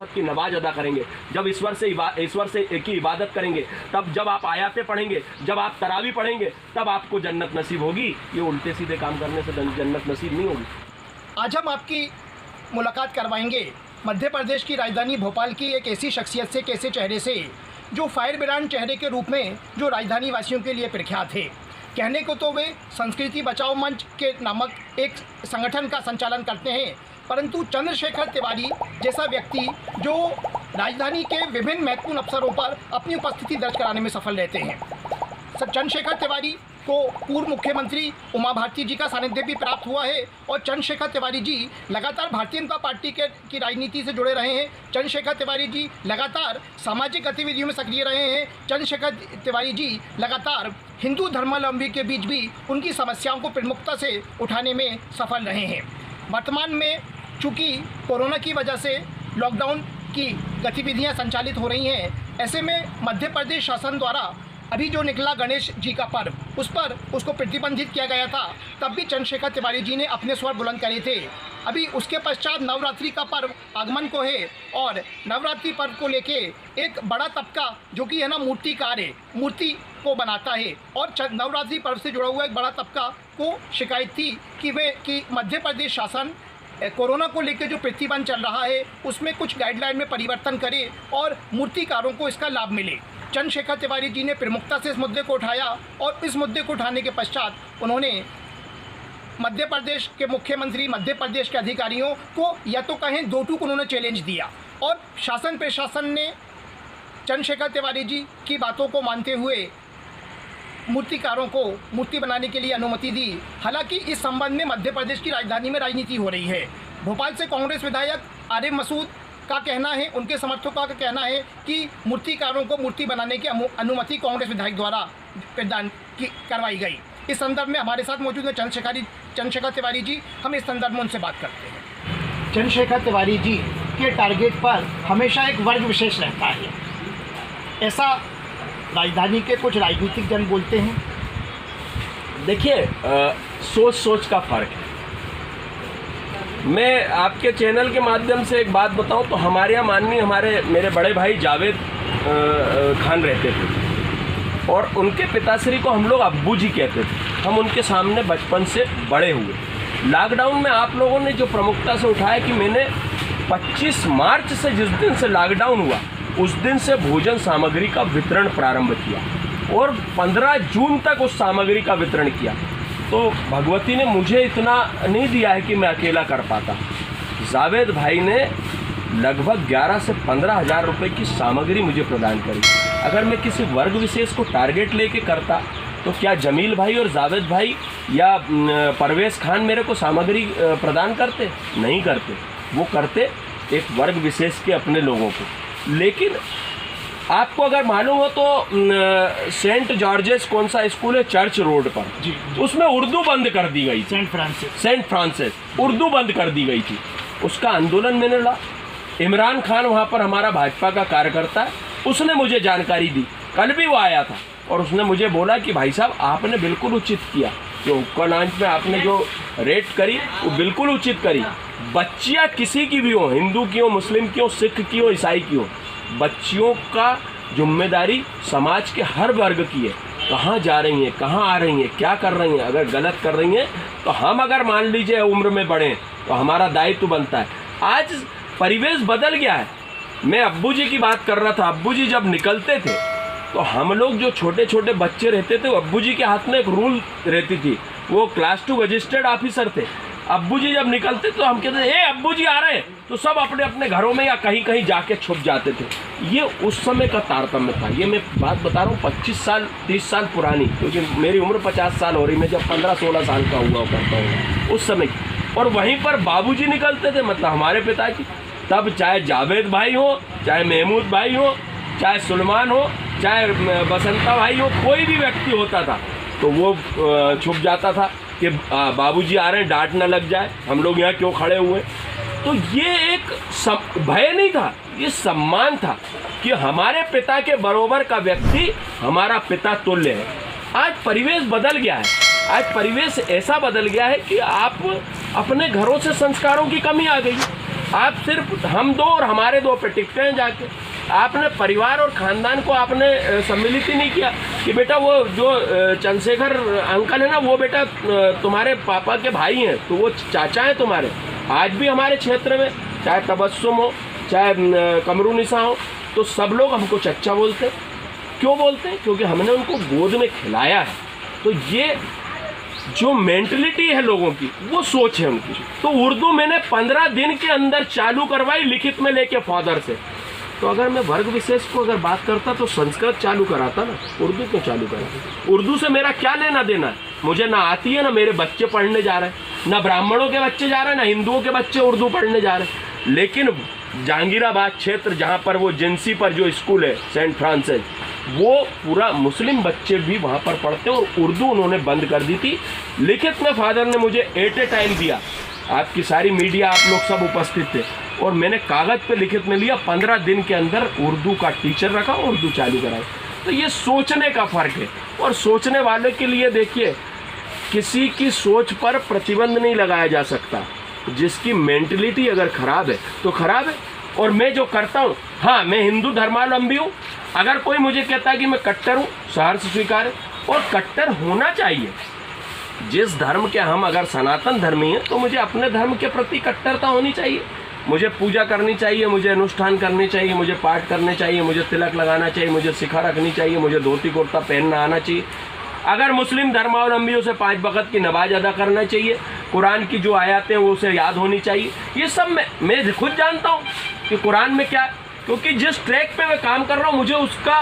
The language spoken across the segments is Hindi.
की नमाज अदा करेंगे, जब ईश्वर से की इबादत करेंगे, तब जब आप आयातें पढ़ेंगे, जब आप तरावी पढ़ेंगे, तब आपको जन्नत नसीब होगी। ये उल्टे सीधे काम करने से जन्नत नसीब नहीं होगी। आज हम आपकी मुलाकात करवाएंगे मध्य प्रदेश की राजधानी भोपाल की एक ऐसी शख्सियत से, एक ऐसे चेहरे से जो फायर ब्रांड चेहरे के रूप में जो राजधानी वासियों के लिए प्रख्यात है। कहने को तो वे संस्कृति बचाओ मंच के नामक एक संगठन का संचालन करते हैं, परंतु चंद्रशेखर तिवारी जैसा व्यक्ति जो राजधानी के विभिन्न महत्वपूर्ण अवसरों पर अपनी उपस्थिति दर्ज कराने में सफल रहते हैं। चंद्रशेखर तिवारी को पूर्व मुख्यमंत्री उमा भारती जी का सानिध्य भी प्राप्त हुआ है और चंद्रशेखर तिवारी जी लगातार भारतीय जनता पार्टी की राजनीति से जुड़े रहे हैं। चंद्रशेखर तिवारी जी लगातार सामाजिक गतिविधियों में सक्रिय रहे हैं। चंद्रशेखर तिवारी जी लगातार हिंदू धर्मावलंबी के बीच भी उनकी समस्याओं को प्रमुखता से उठाने में सफल रहे हैं। वर्तमान में चूँकि कोरोना की वजह से लॉकडाउन की गतिविधियां संचालित हो रही हैं, ऐसे में मध्य प्रदेश शासन द्वारा अभी जो निकला गणेश जी का पर्व, उसको प्रतिबंधित किया गया था। तब भी चंद्रशेखर तिवारी जी ने अपने स्वर बुलंद करे थे। अभी उसके पश्चात नवरात्रि का पर्व आगमन को है और नवरात्रि पर्व को लेके एक बड़ा तबका जो कि है ना मूर्तिकार है, मूर्ति को बनाता है, और नवरात्रि पर्व से जुड़ा हुआ एक बड़ा तबका को शिकायत थी कि मध्य प्रदेश शासन कोरोना को लेकर जो प्रतिबंध चल रहा है उसमें कुछ गाइडलाइन में परिवर्तन करे और मूर्तिकारों को इसका लाभ मिले। चंद्रशेखर तिवारी जी ने प्रमुखता से इस मुद्दे को उठाया और इस मुद्दे को उठाने के पश्चात उन्होंने मध्य प्रदेश के मुख्यमंत्री, मध्य प्रदेश के अधिकारियों को या तो कहें दो टूक उन्होंने चैलेंज दिया और शासन प्रशासन ने चंद्रशेखर तिवारी जी की बातों को मानते हुए मूर्तिकारों को मूर्ति बनाने के लिए अनुमति दी। हालांकि इस संबंध में मध्य प्रदेश की राजधानी में राजनीति हो रही है। भोपाल से कांग्रेस विधायक आरिफ मसूद का कहना है, उनके समर्थकों का कहना है कि मूर्तिकारों को मूर्ति बनाने की अनुमति कांग्रेस विधायक द्वारा प्रदान करवाई गई। इस संदर्भ में हमारे साथ मौजूद है चंद्रशेखर तिवारी जी। हम इस संदर्भ में उनसे बात करते हैं। चंद्रशेखर तिवारी जी के टारगेट पर हमेशा एक वर्ग विशेष रहता है, ऐसा राजधानी के कुछ राजनीतिक जन बोलते हैं। देखिए, सोच का फर्क है। मैं आपके चैनल के माध्यम से एक बात बताऊं तो हमारे यहाँ माननीय मेरे बड़े भाई जावेद खान रहते थे और उनके पिताश्री को हम लोग अब्बू जी कहते थे। हम उनके सामने बचपन से बड़े हुए। लॉकडाउन में आप लोगों ने जो प्रमुखता से उठाया कि मैंने 25 मार्च से, जिस दिन से लॉकडाउन हुआ उस दिन से भोजन सामग्री का वितरण प्रारंभ किया और 15 जून तक उस सामग्री का वितरण किया। तो भगवती ने मुझे इतना नहीं दिया है कि मैं अकेला कर पाता। जावेद भाई ने लगभग 11 से 15 हज़ार रुपये की सामग्री मुझे प्रदान करी। अगर मैं किसी वर्ग विशेष को टारगेट लेके करता तो क्या जमील भाई और जावेद भाई या परवेज़ खान मेरे को सामग्री प्रदान करते? नहीं करते। वो करते एक वर्ग विशेष के अपने लोगों को। लेकिन आपको अगर मालूम हो तो सेंट जॉर्जेस कौन सा स्कूल है चर्च रोड पर, जी। उसमें उर्दू बंद कर दी गई। सेंट फ्रांसिस उर्दू बंद कर दी गई थी। उसका आंदोलन मैंने ला। इमरान खान वहाँ पर हमारा भाजपा का कार्यकर्ता है, उसने मुझे जानकारी दी। कल भी वो आया था और उसने मुझे बोला कि भाई साहब आपने बिल्कुल उचित किया, जो हुक्का लॉन्च में आपने जो रेट करी वो बिल्कुल उचित करी। बच्चियाँ किसी की भी हो, हिंदू की हो, मुस्लिम की हो, सिख की हो, ईसाई की हो, बच्चियों का जिम्मेदारी समाज के हर वर्ग की है। कहाँ जा रही हैं, कहाँ आ रही हैं, क्या कर रही हैं। अगर गलत कर रही हैं तो हम अगर मान लीजिए उम्र में बढ़ें तो हमारा दायित्व बनता है। आज परिवेश बदल गया है। मैं अब्बू जी की बात कर रहा था। अब्बू जी जब निकलते थे तो हम लोग जो छोटे छोटे बच्चे रहते थे, अब्बू जी के हाथ में एक रूल रहती थी। वो क्लास 2 रजिस्टर्ड ऑफिसर थे। अब्बू जी जब निकलते तो हम कहते थे ए अब्बू जी आ रहे हैं, तो सब अपने अपने घरों में या कहीं कहीं जाके छुप जाते थे। ये उस समय का तारतम्य था। ये मैं बात बता रहा हूँ 25 साल 30 साल पुरानी, क्योंकि मेरी उम्र 50 साल हो रही। मैं जब 15-16 साल का हुआ करता हूँ उस समय की। और वहीं पर बाबूजी निकलते थे, मतलब हमारे पिताजी। तब चाहे जावेद भाई हो, चाहे महमूद भाई हो, चाहे सुलेमान हो, चाहे बसंता भाई हो, कोई भी व्यक्ति होता था तो वो छुप जाता था कि बाबूजी आ रहे हैं, डांट ना लग जाए, हम लोग यहाँ क्यों खड़े हुए। तो ये एक भय नहीं था, ये सम्मान था कि हमारे पिता के बरोबर का व्यक्ति हमारा पिता तुल्य है। आज परिवेश बदल गया है। आज परिवेश ऐसा बदल गया है कि आप अपने घरों से संस्कारों की कमी आ गई। आप सिर्फ हम दो और हमारे दो पे टिकते हैं जाके। आपने परिवार और ख़ानदान को आपने सम्मिलित ही नहीं किया कि बेटा वो जो चंद्रशेखर अंकल है ना, वो बेटा तुम्हारे पापा के भाई हैं, तो वो चाचा हैं तुम्हारे। आज भी हमारे क्षेत्र में चाहे तबस्सुम हो चाहे कमरुनिसा हो, तो सब लोग हमको चच्चा बोलते हैं। क्यों बोलते हैं? क्योंकि हमने उनको गोद में खिलाया है। तो ये जो मेंटलिटी है लोगों की, वो सोच है उनकी। तो उर्दू मैंने 15 दिन के अंदर चालू करवाई लिखित में लेके फादर से। तो अगर मैं वर्ग विशेष को अगर बात करता तो संस्कृत चालू कराता ना, उर्दू क्यों चालू कराता? उर्दू से मेरा क्या लेना देना है? मुझे ना आती है, ना मेरे बच्चे पढ़ने जा रहे हैं, ना ब्राह्मणों के बच्चे जा रहे हैं, ना हिंदुओं के बच्चे उर्दू पढ़ने जा रहे हैं। लेकिन जहांगीराबाद क्षेत्र जहाँ पर वो जिंसी पर जो स्कूल है सेंट फ्रांसिस, वो पूरा मुस्लिम बच्चे भी वहाँ पर पढ़ते हैं और उर्दू उन्होंने बंद कर दी थी। लिखित में फादर ने मुझे एट ए टाइम दिया, आपकी सारी मीडिया आप लोग सब उपस्थित थे, और मैंने कागज़ पे लिखित में लिया। 15 दिन के अंदर उर्दू का टीचर रखा, उर्दू चालू कराई। तो ये सोचने का फ़र्क है। और सोचने वाले के लिए देखिए, किसी की सोच पर प्रतिबंध नहीं लगाया जा सकता। जिसकी मेंटलिटी अगर ख़राब है तो ख़राब है। और मैं जो करता हूँ, हाँ मैं हिंदू धर्मावलंबी हूँ। अगर कोई मुझे कहता है कि मैं कट्टर हूँ, सहर्ष स्वीकार है, और कट्टर होना चाहिए। जिस धर्म के हम अगर सनातन धर्मी हैं, तो मुझे अपने धर्म के प्रति कट्टरता होनी चाहिए। मुझे पूजा करनी चाहिए, मुझे अनुष्ठान करने चाहिए, मुझे पाठ करने चाहिए, मुझे तिलक लगाना चाहिए, मुझे शिखा रखनी चाहिए, मुझे धोती कुर्ता पहनना आना चाहिए। अगर मुस्लिम धर्मावलंबियों से 5 वक्त की नमाज अदा करना चाहिए, कुरान की जो आयतें हैं वो उसे याद होनी चाहिए। ये सब मैं खुद जानता हूँ कि कुरान में क्या है, क्योंकि जिस ट्रैक पे मैं काम कर रहा हूँ मुझे उसका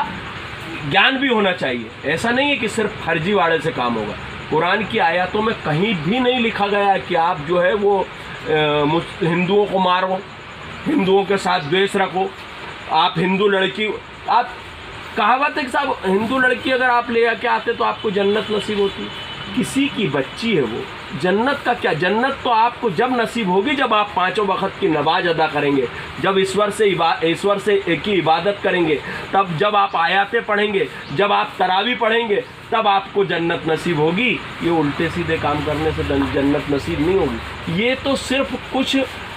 ज्ञान भी होना चाहिए। ऐसा नहीं है कि सिर्फ फर्जीवाड़े से काम होगा। कुरान की आयतों में कहीं भी नहीं लिखा गया है कि आप जो है वो हिंदुओं को मारो, हिंदुओं के साथ द्वेष रखो, आप हिंदू लड़की, आप कहावत है कि साहब हिंदू लड़की अगर आप ले आके आते तो आपको जन्नत नसीब होती। किसी की बच्ची है वो, जन्नत का क्या? जन्नत तो आपको जब नसीब होगी जब आप 5 वक्त की नमाज अदा करेंगे, जब ईश्वर से की इबादत करेंगे, तब जब आप आयातें पढ़ेंगे, जब आप तरावी पढ़ेंगे, तब आपको जन्नत नसीब होगी। ये उल्टे सीधे काम करने से जन्नत नसीब नहीं होगी। ये तो सिर्फ कुछ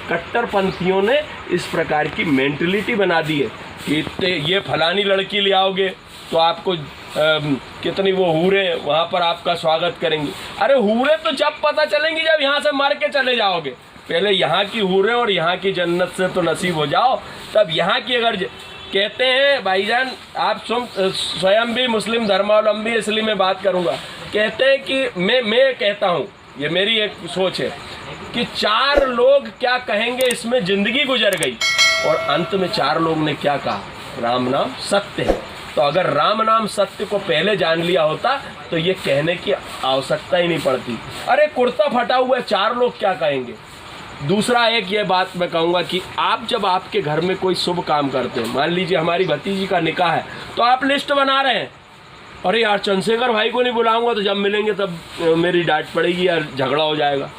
कट्टरपंथियों ने इस प्रकार की मेंटलिटी बना दी है कि ये फलानी लड़की ले आओगे तो आपको कितनी वो हूरे वहाँ पर आपका स्वागत करेंगी। अरे हूरे तो जब पता चलेंगी जब यहाँ से मार के चले जाओगे। पहले यहाँ की हूरे और यहाँ की जन्नत से तो नसीब हो जाओ, तब यहाँ की अगर कहते हैं भाईजान, आप स्वयं भी मुस्लिम धर्मावलंबी, इसलिए मैं बात करूँगा। कहते हैं कि मैं कहता हूँ, ये मेरी एक सोच है कि 4 लोग क्या कहेंगे इसमें ज़िंदगी गुजर गई, और अंत में 4 लोग ने क्या कहा? राम नाम सत्य है। तो अगर राम नाम सत्य को पहले जान लिया होता तो ये कहने की आवश्यकता ही नहीं पड़ती। अरे कुर्ता फटा हुआ है, 4 लोग क्या कहेंगे? दूसरा एक ये बात मैं कहूँगा कि आप जब आपके घर में कोई शुभ काम करते हैं, मान लीजिए हमारी भतीजी का निकाह है, तो आप लिस्ट बना रहे हैं, अरे यार चंद्रशेखर भाई को नहीं बुलाऊंगा तो जब मिलेंगे तब मेरी डांट पड़ेगी यार, झगड़ा हो जाएगा।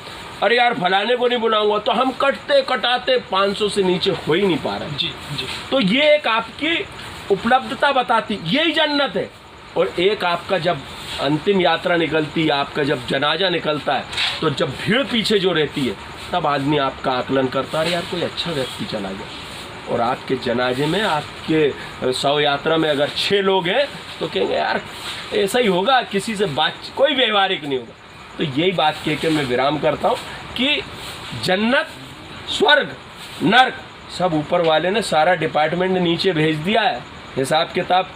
अरे यार फलाने को नहीं बुलाऊंगा, तो हम कटते कटाते 500 से नीचे हो ही नहीं पा रहे। जी जी। तो ये एक आपकी उपलब्धता बताती, यही जन्नत है। और एक आपका जब अंतिम यात्रा निकलती है, आपका जब जनाजा निकलता है, तो जब भीड़ पीछे जो रहती है, तब आदमी आपका आकलन करता है यार कोई अच्छा व्यक्ति चला गया। और आपके जनाजे में, आपके 100 यात्रा में अगर 6 लोग हैं तो कहेंगे यार ऐसा ही होगा, किसी से बात कोई व्यवहारिक नहीं होगा। तो यही बात कह के मैं विराम करता हूँ कि जन्नत, स्वर्ग, नर्क सब ऊपर वाले ने सारा डिपार्टमेंट नीचे भेज दिया है। हिसाब किताब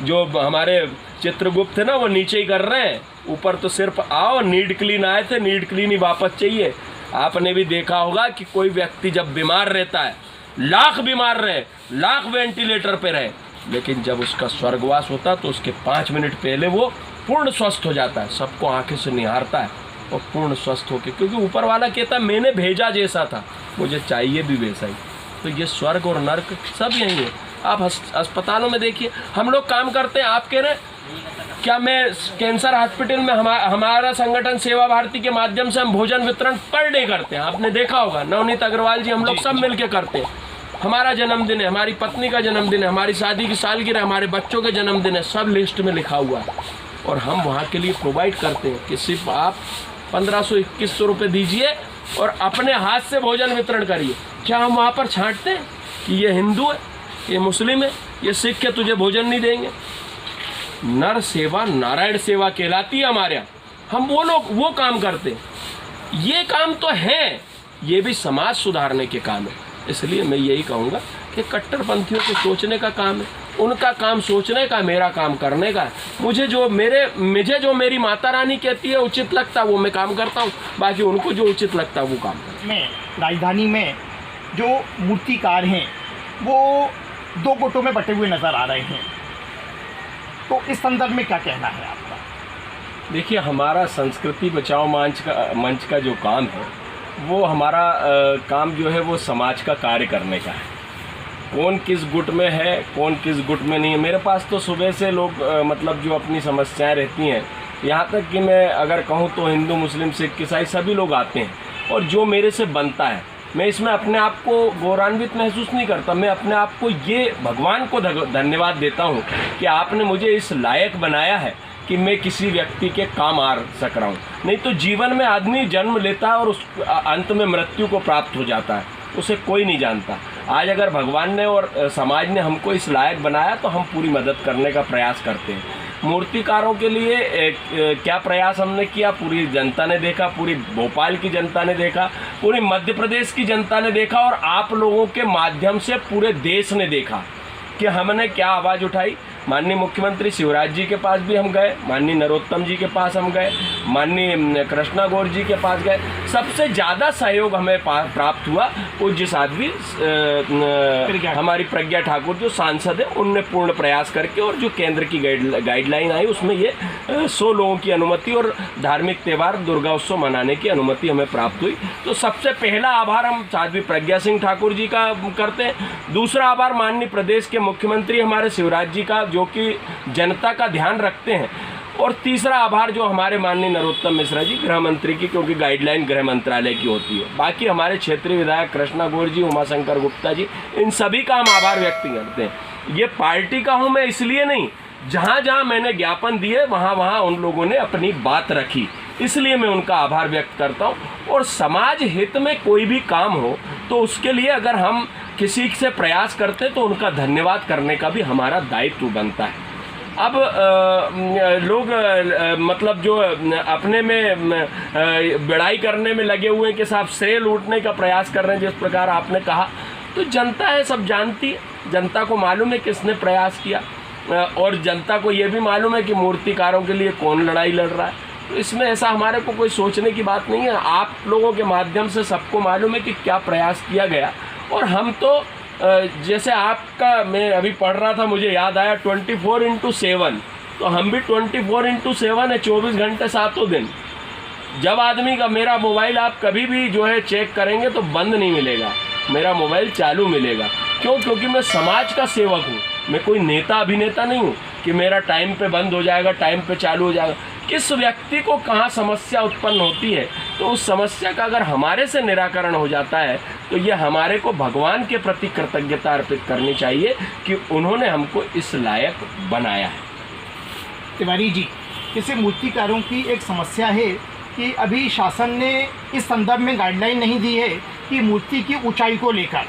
जो हमारे चित्रगुप्त है ना, वो नीचे ही कर रहे हैं। ऊपर तो सिर्फ आओ, नीड क्लीन आए थे, नीड क्लीन ही वापस चाहिए। आपने भी देखा होगा कि कोई व्यक्ति जब बीमार रहता है, लाख बीमार रहे, लाख वेंटिलेटर पे रहे, लेकिन जब उसका स्वर्गवास होता तो उसके 5 मिनट पहले वो पूर्ण स्वस्थ हो जाता है, सबको आंखें से निहारता है और पूर्ण स्वस्थ होकर, क्योंकि ऊपर वाला कहता है मैंने भेजा जैसा था मुझे चाहिए भी वैसा ही। तो ये स्वर्ग और नर्क सब यही है। आप अस्पतालों में देखिए, हम लोग काम करते हैं, आप कह रहे हैं क्या मैं कैंसर हॉस्पिटल में हमारा संगठन सेवा भारती के माध्यम से हम भोजन वितरण पर डे करते हैं। आपने देखा होगा, नवनीत अग्रवाल जी, हम लोग सब मिल के करते हैं। हमारा जन्मदिन है, हमारी पत्नी का जन्मदिन है, हमारी शादी की सालगिरह, हमारे बच्चों के जन्मदिन है, सब लिस्ट में लिखा हुआ है। और हम वहाँ के लिए प्रोवाइड करते हैं कि सिर्फ आप 1500-2100 रुपये दीजिए और अपने हाथ से भोजन वितरण करिए। क्या हम वहाँ पर छांटते हैं कि ये हिंदू है, ये मुस्लिम है, ये सिख है, तुझे भोजन नहीं देंगे? नर सेवा नारायण सेवा कहलाती है हमारे यहाँ। हम वो लोग वो काम करते हैं। ये काम तो है, ये भी समाज सुधारने के काम है। इसलिए मैं यही कहूँगा कि कट्टरपंथियों को सोचने का काम है, उनका काम सोचने का, मेरा काम करने का है। मुझे जो मेरी माता रानी कहती है उचित लगता है वो मैं काम करता हूँ, बाकी उनको जो उचित लगता है वो काम करता में राजधानी में जो मूर्तिकार हैं वो दो गुटों में बटे हुए नज़र आ रहे हैं, तो इस संदर्भ में क्या कहना है आपका? देखिए, हमारा संस्कृति बचाओ मंच का जो काम है वो हमारा काम जो है वो समाज का कार्य करने का है। कौन किस गुट में है, कौन किस गुट में नहीं है। मेरे पास तो सुबह से लोग मतलब जो अपनी समस्याएं रहती हैं, यहाँ तक कि मैं अगर कहूँ तो हिंदू मुस्लिम सिख ईसाई सभी लोग आते हैं, और जो मेरे से बनता है मैं इसमें अपने आप को गौरवान्वित महसूस नहीं करता। मैं अपने आप को ये भगवान को धन्यवाद देता हूँ कि आपने मुझे इस लायक बनाया है कि मैं किसी व्यक्ति के काम आ सक रहा हूँ। नहीं तो जीवन में आदमी जन्म लेता है और उस अंत में मृत्यु को प्राप्त हो जाता है, उसे कोई नहीं जानता। आज अगर भगवान ने और समाज ने हमको इस लायक बनाया तो हम पूरी मदद करने का प्रयास करते हैं। मूर्तिकारों के लिए क्या प्रयास हमने किया, पूरी जनता ने देखा, पूरी भोपाल की जनता ने देखा, पूरी मध्य प्रदेश की जनता ने देखा, और आप लोगों के माध्यम से पूरे देश ने देखा कि हमने क्या आवाज़ उठाई। माननीय मुख्यमंत्री शिवराज जी के पास भी हम गए, माननीय नरोत्तम जी के पास हम गए, माननीय कृष्णा गौर जी के पास गए। सबसे ज़्यादा सहयोग हमें प्राप्त हुआ पूज्य साध्वी हमारी प्रज्ञा ठाकुर जो सांसद है, उनने पूर्ण प्रयास करके, और जो केंद्र की गाइडलाइन आई उसमें ये 100 लोगों की अनुमति और धार्मिक त्यौहार दुर्गा उत्सव मनाने की अनुमति हमें प्राप्त हुई। तो सबसे पहला आभार हम साध्वी प्रज्ञा सिंह ठाकुर जी का करते हैं। दूसरा आभार माननीय प्रदेश के मुख्यमंत्री हमारे शिवराज जी का, जो कि जनता का ध्यान रखते हैं। और तीसरा आभार जो हमारे माननीय नरोत्तम मिश्रा जी गृह मंत्री की, क्योंकि गाइडलाइन गृह मंत्रालय की होती है। बाकी हमारे क्षेत्रीय विधायक कृष्णा गौर जी, उमाशंकर गुप्ता जी, इन सभी का हम आभार व्यक्त करते हैं। ये पार्टी का हूँ मैं इसलिए नहीं, जहाँ जहाँ मैंने ज्ञापन दिए वहाँ वहाँ उन लोगों ने अपनी बात रखी, इसलिए मैं उनका आभार व्यक्त करता हूँ। और समाज हित में कोई भी काम हो तो उसके लिए अगर हम किसी से प्रयास करते तो उनका धन्यवाद करने का भी हमारा दायित्व बनता है। अब लोग मतलब जो अपने में बड़ाई करने में लगे हुए हैं कि साहब श्रेय लूटने का प्रयास कर रहे हैं, जिस प्रकार आपने कहा, तो जनता है, सब जानती है। जनता को मालूम है किसने प्रयास किया, और जनता को ये भी मालूम है कि मूर्तिकारों के लिए कौन लड़ाई लड़ रहा है। तो इसमें ऐसा हमारे को कोई सोचने की बात नहीं है। आप लोगों के माध्यम से सबको मालूम है कि क्या प्रयास किया गया। और हम तो जैसे आपका, मैं अभी पढ़ रहा था, मुझे याद आया 24/7, तो हम भी 24/7 है, 24 घंटे 7 दिन। जब आदमी का, मेरा मोबाइल आप कभी भी जो है चेक करेंगे तो बंद नहीं मिलेगा, मेरा मोबाइल चालू मिलेगा। क्यों? क्योंकि मैं समाज का सेवक हूँ, मैं कोई नेता अभिनेता नहीं हूँ कि मेरा टाइम पे बंद हो जाएगा, टाइम पे चालू हो जाएगा। किस व्यक्ति को कहाँ समस्या उत्पन्न होती है, तो उस समस्या का अगर हमारे से निराकरण हो जाता है तो ये हमारे को भगवान के प्रति कृतज्ञता अर्पित करनी चाहिए कि उन्होंने हमको इस लायक बनाया है। तिवारी जी, जैसे मूर्तिकारों की एक समस्या है कि अभी शासन ने इस संदर्भ में गाइडलाइन नहीं दी है कि मूर्ति की ऊंचाई को लेकर,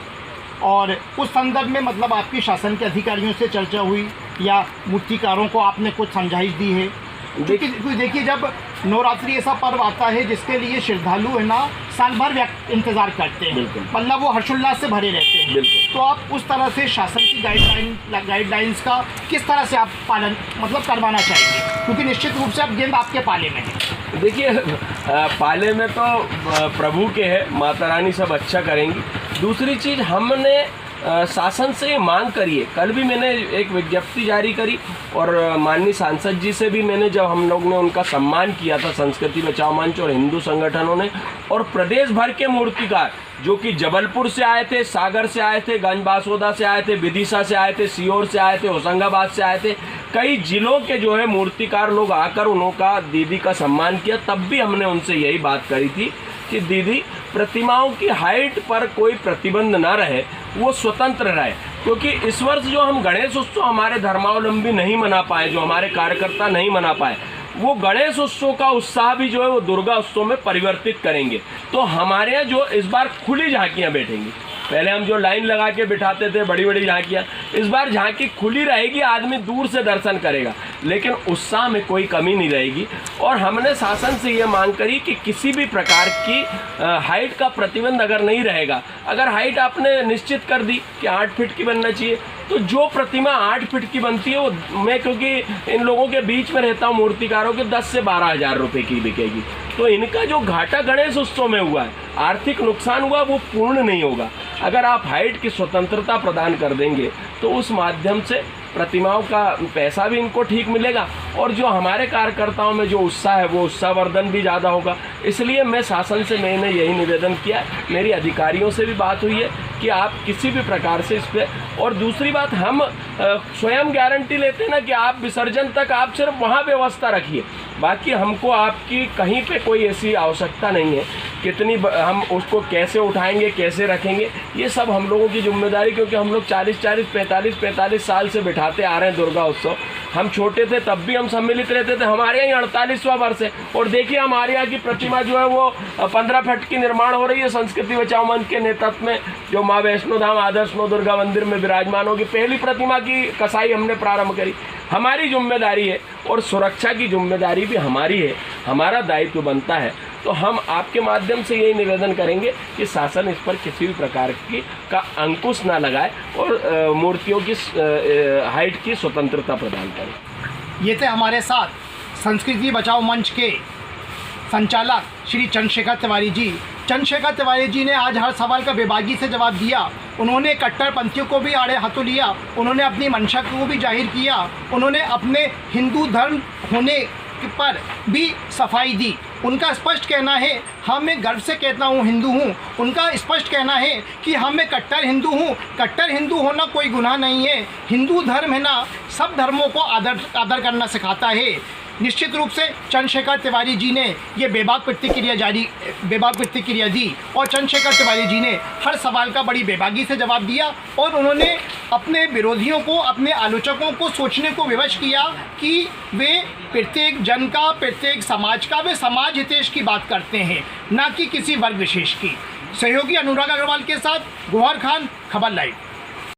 और उस संदर्भ में मतलब आपकी शासन के अधिकारियों से चर्चा हुई या मूर्तिकारों को आपने कुछ समझाइश दी है? देखिए, जब नवरात्रि ऐसा पर्व आता है जिसके लिए श्रद्धालु है ना साल भर इंतज़ार करते हैं, मतलब वो हर्षोल्लास से भरे रहते हैं, तो आप उस तरह से शासन की गाइडलाइंस का किस तरह से आप पालन मतलब करवाना चाहेंगे, क्योंकि निश्चित रूप से अब गेंद आपके पाले में है? देखिए, पाले में तो प्रभु के है, माता रानी सब अच्छा करेंगी। दूसरी चीज़, हमने शासन से मांग करिए। कल भी मैंने एक विज्ञप्ति जारी करी और माननीय सांसद जी से भी मैंने, जब हम लोग ने उनका सम्मान किया था संस्कृति बचाओ मंच और हिंदू संगठनों ने, और प्रदेश भर के मूर्तिकार जो कि जबलपुर से आए थे, सागर से आए थे, गंजबासौदा से आए थे, विदिशा से आए थे, सीहोर से आए थे, होशंगाबाद से आए थे, कई जिलों के जो है मूर्तिकार लोग आकर उनका दीदी का सम्मान किया। तब भी हमने उनसे यही बात करी थी कि दीदी, प्रतिमाओं की हाइट पर कोई प्रतिबंध ना रहे, वो स्वतंत्र रहे। क्योंकि इस वर्ष जो हम गणेश उत्सव हमारे धर्मावलंबी नहीं मना पाए, जो हमारे कार्यकर्ता नहीं मना पाए, वो गणेश उत्सव का उत्साह भी जो है वो दुर्गा उत्सव में परिवर्तित करेंगे। तो हमारे यहाँ जो इस बार खुली झांकियाँ बैठेंगी, पहले हम जो लाइन लगा के बिठाते थे बड़ी बड़ी झांकियाँ, इस बार झांकी खुली रहेगी, आदमी दूर से दर्शन करेगा, लेकिन उत्साह में कोई कमी नहीं रहेगी। और हमने शासन से ये मांग करी कि किसी भी प्रकार की हाइट का प्रतिबंध अगर नहीं रहेगा, अगर हाइट आपने निश्चित कर दी कि 8 फीट की बनना चाहिए, तो जो प्रतिमा 8 फीट की बनती है वो मैं क्योंकि इन लोगों के बीच में रहता हूँ मूर्तिकारों के 10 से 12 हज़ार रुपये की बिकेगी। तो इनका जो घाटा गणेश उत्सव में हुआ है, आर्थिक नुकसान हुआ, वो पूर्ण नहीं होगा। अगर आप हाइट की स्वतंत्रता प्रदान कर देंगे तो उस माध्यम से प्रतिमाओं का पैसा भी इनको ठीक मिलेगा और जो हमारे कार्यकर्ताओं में जो उत्साह है वो उत्साहवर्धन भी ज़्यादा होगा। इसलिए मैं शासन से मैंने यही निवेदन किया है, मेरी अधिकारियों से भी बात हुई है कि आप किसी भी प्रकार से इस पर, और दूसरी बात हम स्वयं गारंटी लेते हैं ना कि आप विसर्जन तक आप सिर्फ वहाँ व्यवस्था रखिए, बाकी हमको आपकी कहीं पे कोई ऐसी आवश्यकता नहीं है। कितनी हम उसको कैसे उठाएंगे, कैसे रखेंगे, ये सब हम लोगों की जिम्मेदारी, क्योंकि हम लोग 45 साल से बिठाते आ रहे हैं दुर्गा उत्सव। हम छोटे थे तब भी हम सम्मिलित रहते थे, हमारे यहाँ 48वां वर्ष है और देखिए हमारे यहाँ की प्रतिमा जो है वो 15 फीट की निर्माण हो रही है संस्कृति बचाओ मंच के नेतृत्व में, जो माँ वैष्णो धाम आदर्श नौ दुर्गा मंदिर में विराजमान होगी। पहली प्रतिमा की कसाई हमने प्रारंभ करी, हमारी जिम्मेदारी है और सुरक्षा की जिम्मेदारी भी हमारी है, हमारा दायित्व बनता है। तो हम आपके माध्यम से यही निवेदन करेंगे कि शासन इस पर किसी भी प्रकार की का अंकुश ना लगाए और मूर्तियों की हाइट की स्वतंत्रता प्रदान करे। ये थे हमारे साथ संस्कृति बचाओ मंच के संचालक श्री चंद्रशेखर तिवारी जी। चंद्रशेखर तिवारी जी ने आज हर सवाल का बेबाकी से जवाब दिया। उन्होंने कट्टरपंथियों को भी आड़े हाथों लिया, उन्होंने अपनी मंशा को भी जाहिर किया, उन्होंने अपने हिंदू धर्म होने पर भी सफाई दी। उनका स्पष्ट कहना है, हाँ मैं गर्व से कहता हूँ हिंदू हूँ। उनका स्पष्ट कहना है कि हाँ मैं कट्टर हिंदू हूँ। कट्टर हिंदू होना कोई गुनाह नहीं है। हिंदू धर्म है ना, सब धर्मों को आदर करना सिखाता है। निश्चित रूप से चंद्रशेखर तिवारी जी ने ये बेबाक प्रतिक्रिया दी और चंद्रशेखर तिवारी जी ने हर सवाल का बड़ी बेबाकी से जवाब दिया और उन्होंने अपने विरोधियों को, अपने आलोचकों को सोचने को विवश किया कि वे प्रत्येक जन का, प्रत्येक समाज का, वे समाज हितेश की बात करते हैं, ना कि किसी वर्ग विशेष की। सहयोगी अनुराग अग्रवाल के साथ गौहर खान, खबर लाइव।